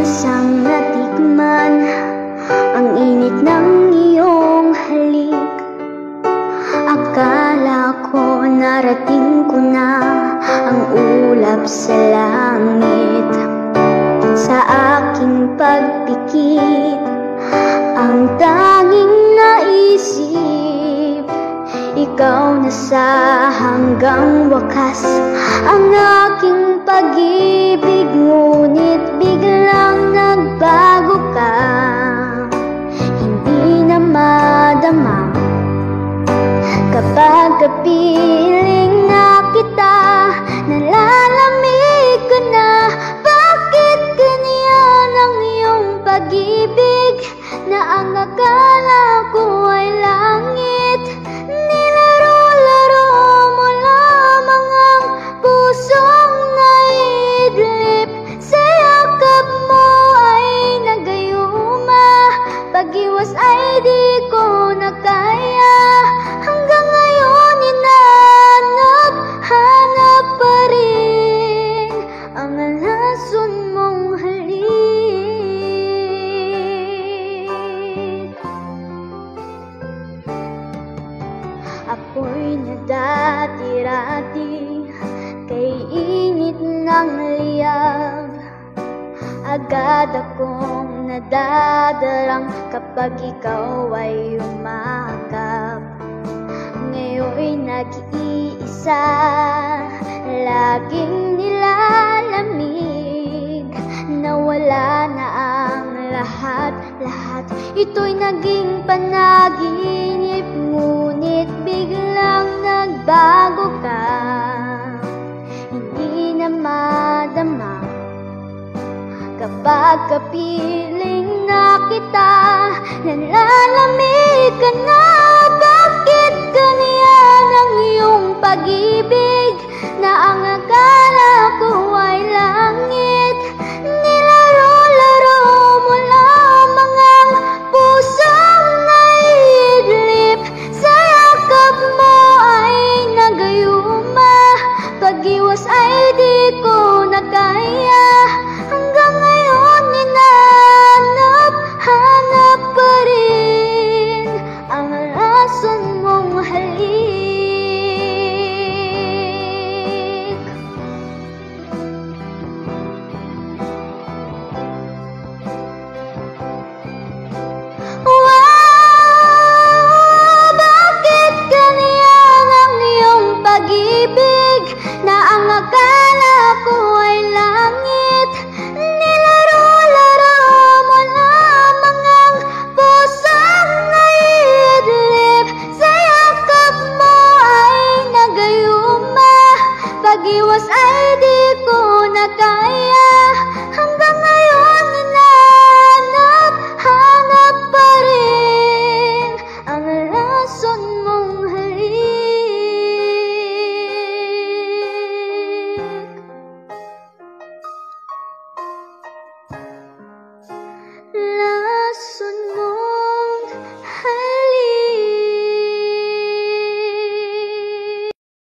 minsang natikman ang init ng iyong halik. Akala ko narating ko na ang ulap sa langit. Sa aking pagpikit, ang tanging naisip, ikaw na sa hanggang wakas. Ang aking pag-ibig, ngunit biglang nagbago ka. Hindi na madama kapag kapiling na kita, nalalamig ka na. Bakit ganyan ang iyong pag-ibig, na ang akala ko ay langit? Nilaro-laro mo lamang ang pusong naidlip. Sa yakap mo ay nagayuma, pag-iwas ay di ko na kaya. Hanggang ngayon hinahanap pa rin ang lason mong halik. Ako'y nadati-rati kay init ng liyab. Agad akong nadadarang kapag ikaw ay umakap. Ngayon'y nag-iisa, laging nilalamig. Nawala na ang lahat-lahat, ito'y naging panaginip. Ngunit biglang nagbago ka. Hindi na madama kapag kapiling na kita, nalalamig ka na. Bakit ganyan ang iyong pag-ibig, na ang akala